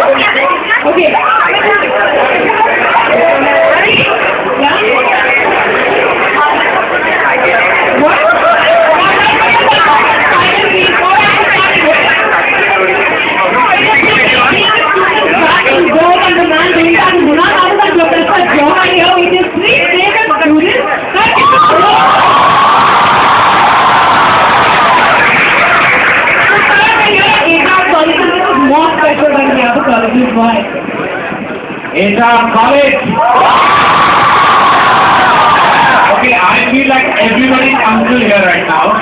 Okay. HR College. Okay, I feel like everybody is uncle here right now.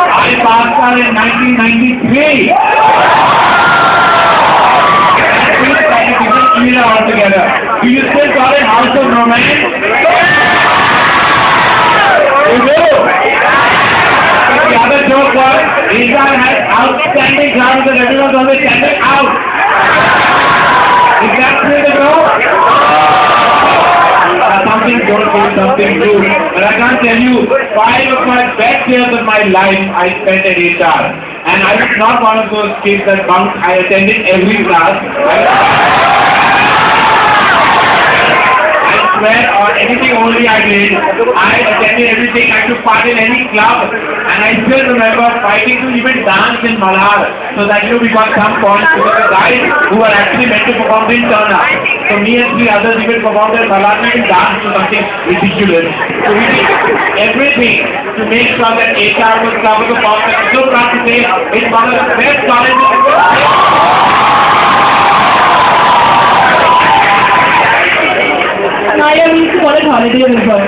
I passed out in 1993. That feels like a different era altogether. Do you still call it House of Romance? You do? But the other joke was, HR had outstanding grounds and everyone was always standing out. Is that true to know? Something don't do, something do. But I can't tell you, 5 of my best years of my life I spent at HR. And I was not one of those kids that bunked. I attended every class. I swear on anything only I did. I attended everything. I took part in any club. And I still remember fighting to even dance in Malhar. So that we got some points because the guys who were actually meant to perform didn't turn up. So me and 3 others even performed in Malhar and danced to something ridiculous. So we did everything to make sure that HR was covered the box. I'm so proud to say it's one of the best colleges in the world. Now you need to call it holiday resort.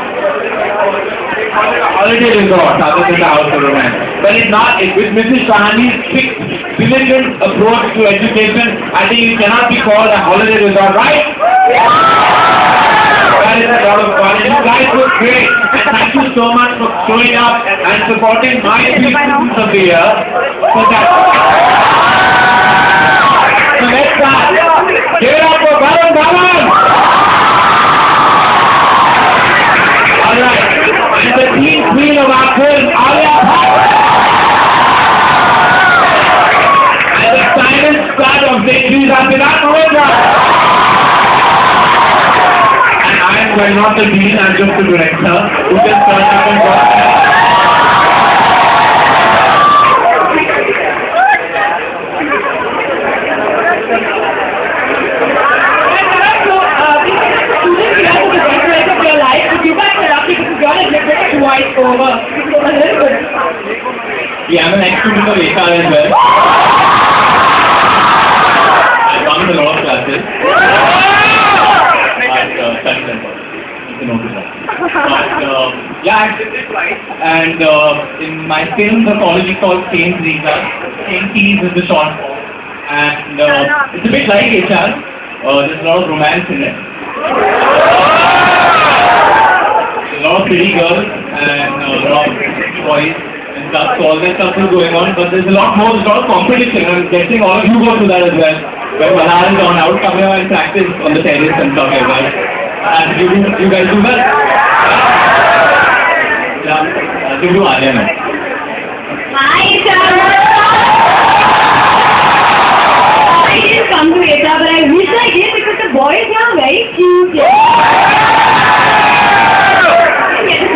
Holiday resort other than the House of Romance. But it's not. With Mrs. Shahani's strict, diligent approach to education, I think it cannot be called a holiday resort, right? That is a lot of fun. You guys were great. And thank you so much for showing up and supporting my 3 students of the year. So let's start. Give it up for Varun Dhawan. Alright. And the teen queen of our film, Alia Bhatt. And the silent star of victories, Abhilash Mahendra. And I am not the dean, I am just the director who just turned up and got over. Yeah, I'm an ex-student of HR as well. I've gone to a lot of classes. You can notice that. But yeah, and in my film, the college is called St. Rita. St. T's is the short form. And it's a bit like HR. There's a lot of romance in it. A lot of pretty girls and a lot of boys and stuff, so all that stuff is going on, but there's a lot more, there's a lot of competition. I'm guessing all of you go through that as well. When Malhar is on, I would come here and practice on the terrace and stuff as well. And you guys do that? Yeah, you do Alia now. Hi, I didn't come to HR, but I wish I did because the boys are very cute.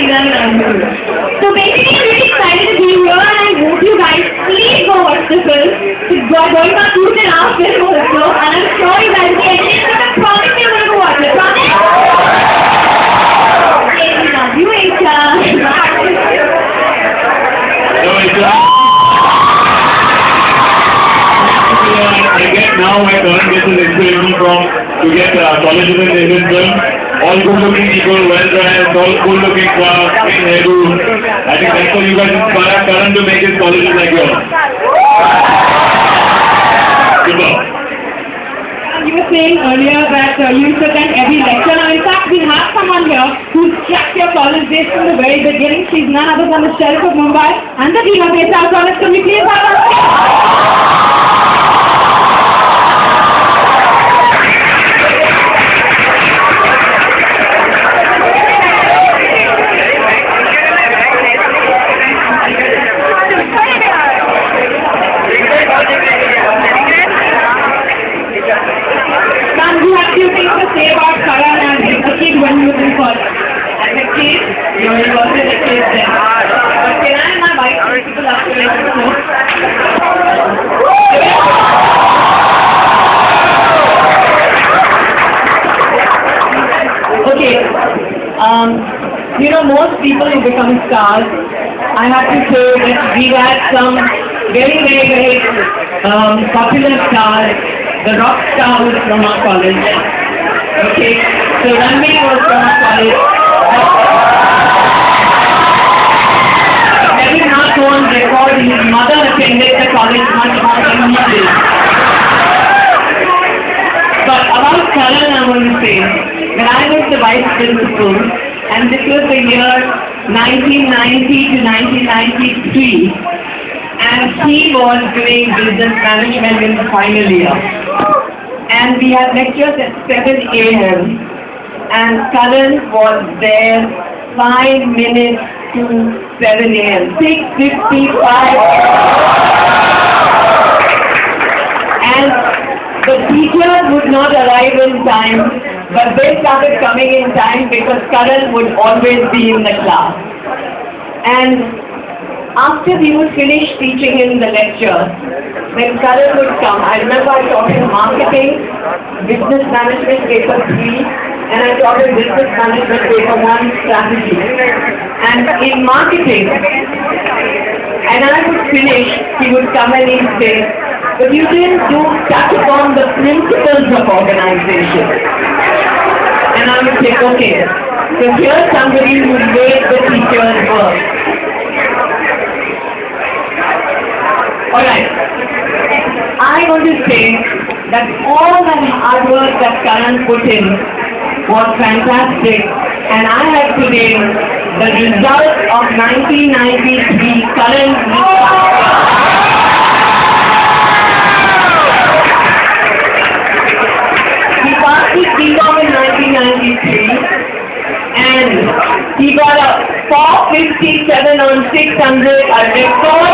So basically, I'm really excited to be here, and I hope you guys please go watch the film. It's going on 2.5 film also, and I'm sure you guys will be enjoying it. I promise you're going to go watch it. Promise? Okay, we love you, HR. I get now my current gets an inspiration from to get colleges in Indian film. All good-looking people, well-dressed, all cool-looking class, in hairdo. I think that's what you guys inspire Karan to make his colleges like yours. Good luck. You were saying earlier that you used to attend every lecture. Now, in fact, we have someone here who's tracked your college days from the very beginning. She's none other than the Sheriff of Mumbai and the Dean of HR College. Can we please have her? most people who become stars, I have to say that we had some very popular stars. The rock star was from our college. Okay, so Ranveer was from our college. Let me not go on record, his mother attended the college much more than he did. But about Karan, I want to say that I was the vice principal, and this was the year 1990 to 1993, and he was doing business management in the final year. And we had lectures at 7 a.m. and Karan was there 5 minutes to 7 a.m. 6:55. And the teachers would not arrive in time, but they started coming in time because Karan would always be in the class. And after we would finish teaching him the lecture, then Karan would come. I remember I taught him marketing, business management paper 3, and I taught him business management paper 1, strategy. And in marketing, and I would finish, he would come and he'd say, but you didn't touch upon the principles of organization. And I would say, okay, so here's somebody who made the teacher's work. Alright, I want to say that all the hard work that Karan put in was fantastic, and I have today the result of 1993 Karan. He passed his BCom in 1993, and he got a 457 on 600, a record.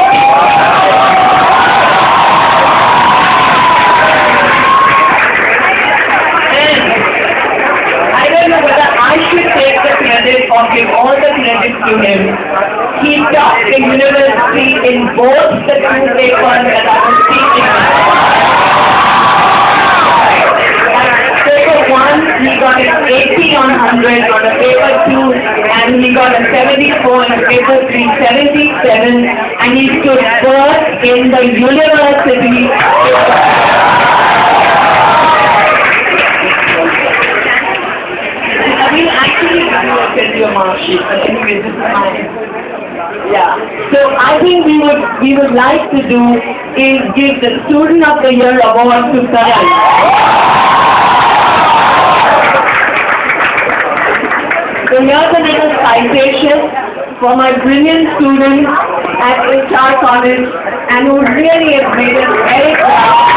And I don't know whether I should take the credit or give all the credit to him. He taught the university in both the 2 papers that I was teaching. Paper 1, he got an 80 on 100 on a paper 2, and he got a 74 on a paper 3, 77, and he stood first in the university. I mean, actually, I will send you a mark sheet, but anyway, this is mine. Yeah. So I think we would like to do is give the Student of the Year award to Karan. So here's a little citation for my brilliant student at HR College, and who really has made us very proud.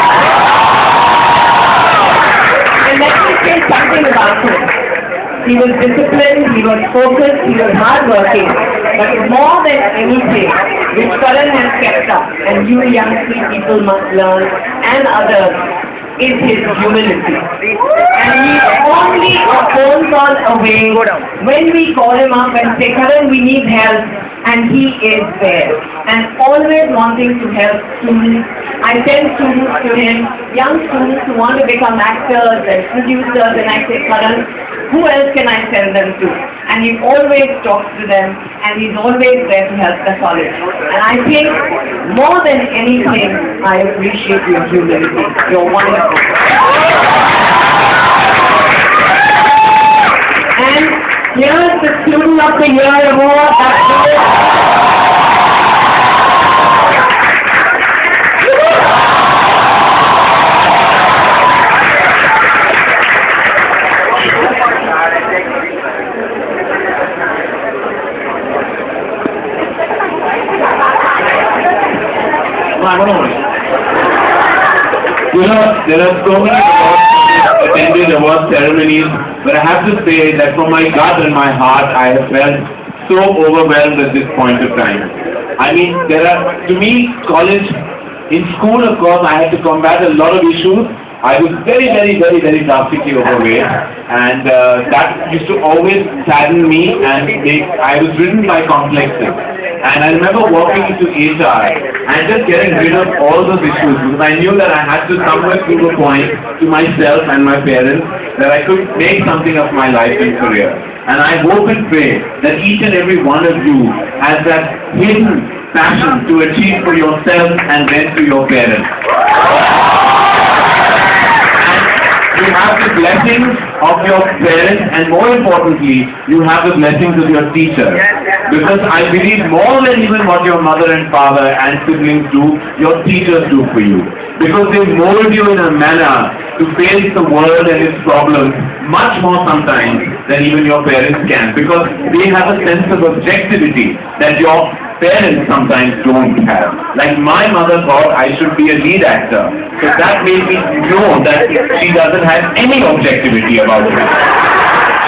And let me say something about him. He was disciplined, he was focused, he was hardworking. But more than anything, which Karan has kept up, and you young people must learn, and others, is his humility. And he's only a phone call away when we call him up and say, Karan, we need help, and he is there. And always wanting to help students. I send students to him, young students who want to become actors and producers, and I say, Karan, who else can I send them to? And he always talks to them, and he's always there to help the college. And I think, more than anything, I appreciate your humility. You're wonderful. And here's the Student of the Year award. You know, there are so many attended award ceremonies, but I have to say that from my gut and my heart, I have felt so overwhelmed at this point of time. I mean, to me, college, in school, of course, I had to combat a lot of issues. I was very drastically overweight, and that used to always sadden me, and I was ridden by complexes. And I remember walking into HR and just getting rid of all those issues, because I knew that I had to somewhere prove a point to myself and my parents that I could make something of my life and career. And I hope and pray that each and every one of you has that hidden passion to achieve for yourself and then to your parents. You have the blessings of your parents, and more importantly, you have the blessings of your teachers. Because I believe more than even what your mother and father and siblings do, your teachers do for you. Because they mold you in a manner to face the world and its problems much more sometimes than even your parents can. Because they have a sense of objectivity that your parents sometimes don't have. Like my mother thought I should be a lead actor. So that made me know that she doesn't have any objectivity about it.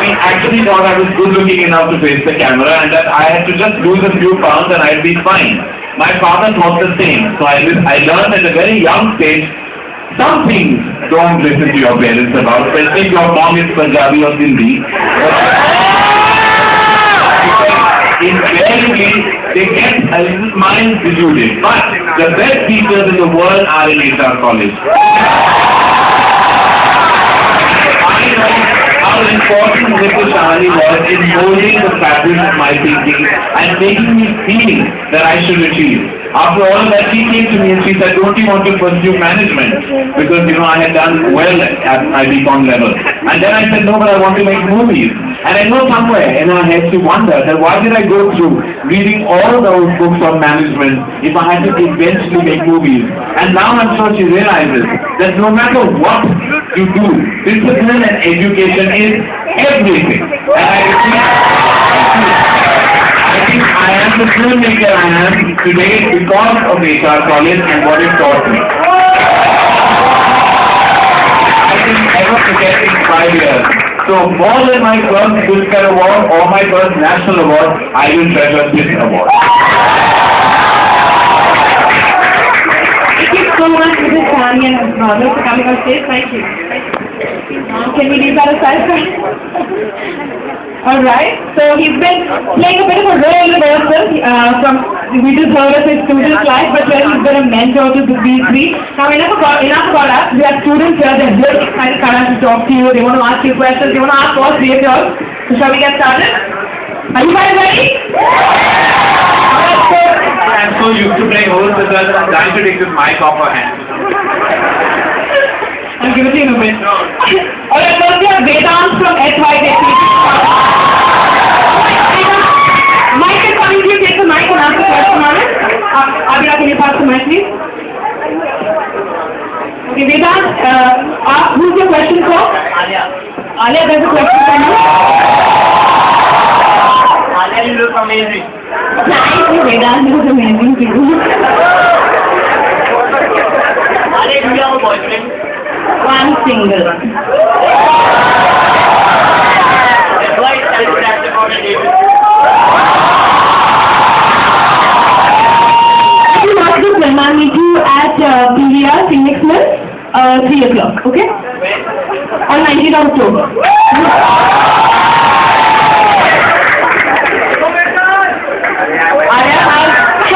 She actually thought I was good looking enough to face the camera and that I had to just lose a few pounds and I'd be fine. My father thought the same. So I learned at a very young stage, some things don't listen to your parents about, especially if your mom is Punjabi or Sindhi. Invariably, they get a little mind deluded. But the best teachers in the world are in HR college. I know how important Mr. Shahani was in molding the fabric of my thinking and making me feel that I should achieve. After all of that, she came to me and she said, don't you want to pursue management? Because, I had done well at my BCom level. And then I said, no, but I want to make movies. And I know somewhere in her head she wondered that why did I go through reading all those books on management if I had to eventually make movies? And now I'm sure she realizes that no matter what you do, discipline and education is everything. And I think I am the filmmaker I am today because of HR college and what it taught me. I didn't ever forget in 5 years. So more than my first Pulitzer Award or my first national award, I will treasure this award. Thank you so much, Mrs. Shahani and Mrs. Madhav, for coming on stage. Thank you. Can we leave that aside? Alright, so he's been playing a bit of a role in rehearsal we just heard of his students' life, but then he's been a mentor to these three. Now enough about us, we have students here, they're very excited to talk to you, they want to ask you questions, they want to ask all three of yours. So shall we get started? Are you guys ready? I'm so used to playing host that I'm trying to take this mic off her hand. I'll give it to you in a bit. Alright, first we have Vedant from SY Technique. Mike is coming to you, take the mic and ask the question on it. Abhira, can you pass the mic please? Okay, Vedant, who's your question for? Alia, there's a question for you. Alia, you look amazing. Thank you, Vedant, you look amazing too. Alia, do you have a boyfriend? One single. Why is that about a David? If you watch this film, I'll meet you at PVR Phoenix Mill, 3 o'clock, okay? On 19th of October.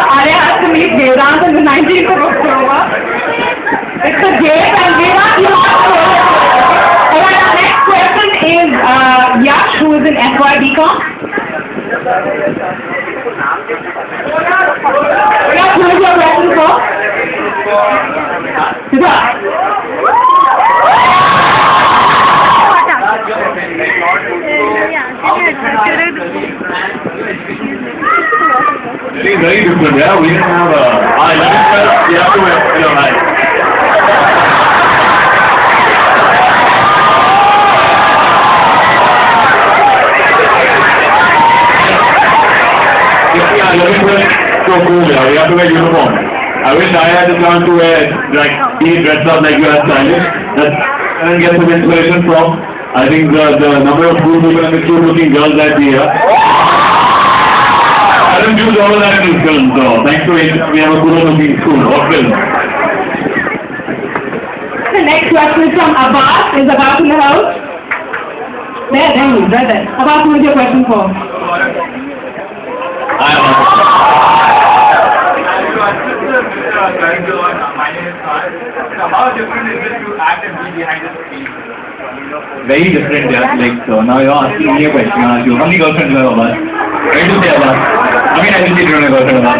Arya has to meet Vedant on the 19th of October. It's a date and Vedant, you have to. Alright, our next question is Yash, who is in FY BCom. Yash, who is your question for? Siddharth. It is very different, yeah. We didn't have a... you have to wear, so cool, yeah. We have to wear uniform. I wish I had the chance to wear, be dressed up like you are stylish. And get some inspiration from, I think, the number of cool people and the cute looking girls that we have. I don't use all of that in this film, so thanks to it, we have a cool looking school or film. The next question is from Abbas. Is Abbas in the house? There he is, right there. Abbas, who is your question for? My name is Kar. So how different is it to act and be behind the screen? Very different, yeah. Like, so now you're asking me a question. I'll ask you, how many girlfriends do you have, Abbas? Ready to say, Abbas? I mean, I didn't say you don't have a girlfriend, Abbas.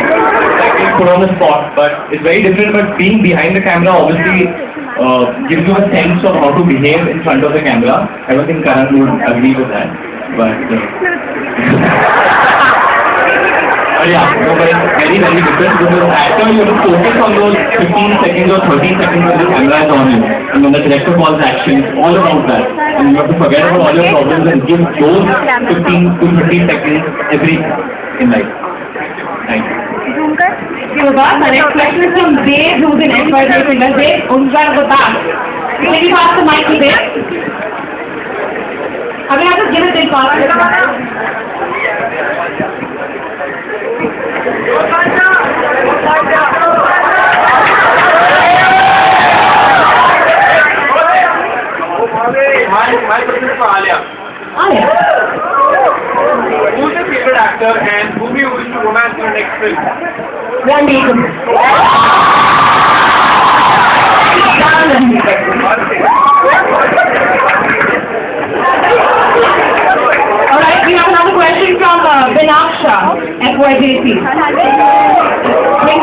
Like, being put on the spot, but it's very different. But being behind the camera obviously gives you a sense of how to behave in front of the camera. I don't think Karan would agree with that. But yeah, no, but it's very, very different because as actor you have to focus on those 15 seconds or 30 seconds when the camera is on you. And when the director calls action, it's all about that. And you have to forget about all your problems and give those 15 to 15 seconds every in life. Thank you. The next question is from Dave, who's in XYZ Fitness. Dave, Ungar Batak. Can you pass the mic to Dave? I mean, I'll just give it to him. My question is for Alia. Alia. Who's your favorite actor and whom you wish to romance in your next film? Randy. Alright, we have another question from Binaksha, XYJC. Bring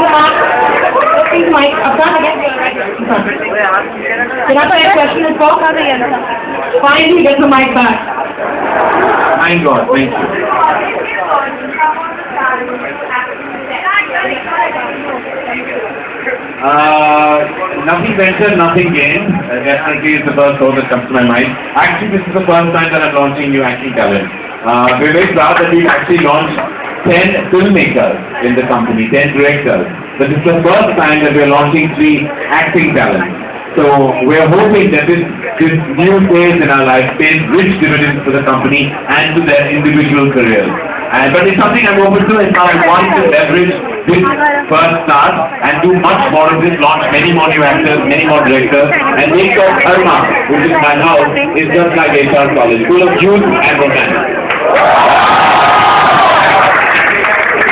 the mic up front again. Binaksha, your question is for? Finally, get the mic back. My God, thank you. Nothing venture, nothing gain. Definitely is the first thought that comes to my mind. Actually, this is the first time that I'm launching new acting talent. We're very proud that we've actually launched 10 filmmakers in the company, 10 directors. But this is the first time that we're launching 3 acting talents. So we're hoping that this new phase in our life pays rich dividends for the company and to their individual careers. But it's something I'm open to, and now I want to leverage this first start and do much more of this, launch many more new actors, many more directors, and make sure Dharma, which is my house, is just like HR College, full of youth and romance.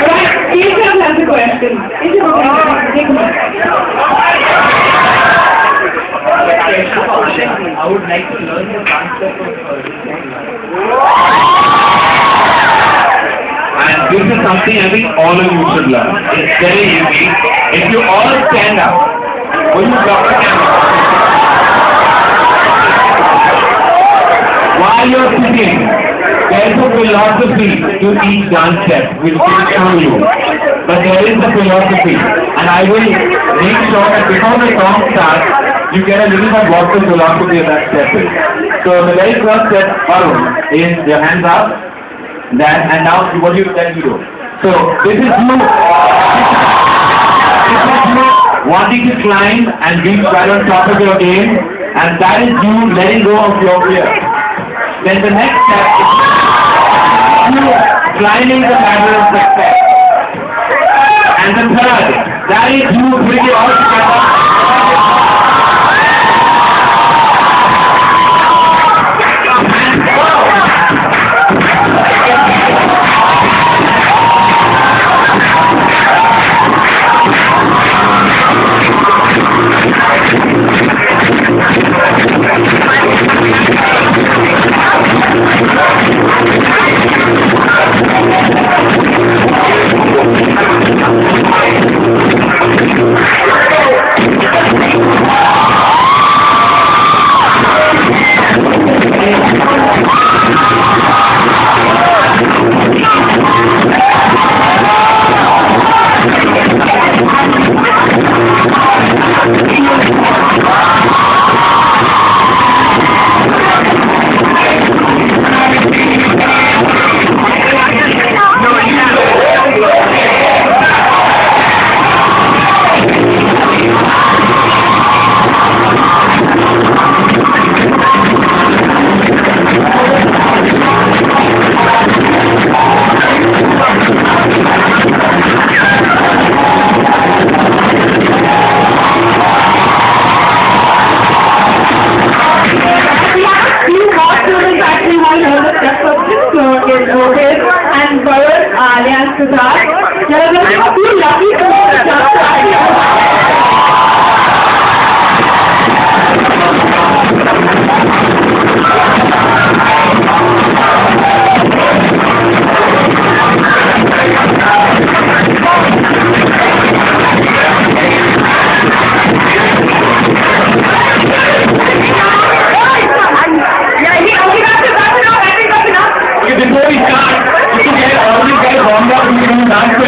Alright, each of us has a question. Each of us has a question. I would like to learn the concept of and this is something I think all of you should learn. It's very easy. If you all stand up, when you drop the camera, while you're sitting, there's a philosophy to each dance step, which will show you. But there is a philosophy, and I will make sure that before the song starts, you get a little bit what the philosophy of that step is. So the very first step, Arun, is your hands up. That, and now what you tell you do. So this is you. This is you wanting to climb and being right on top of your game, and that is you letting go of your fear. Then the next step is you climbing the ladder of success. And the third, that is you putting it all together. And Bharat, alias Siddharth. You're lucky Before we start, if you get all these guys warmed up, we can dance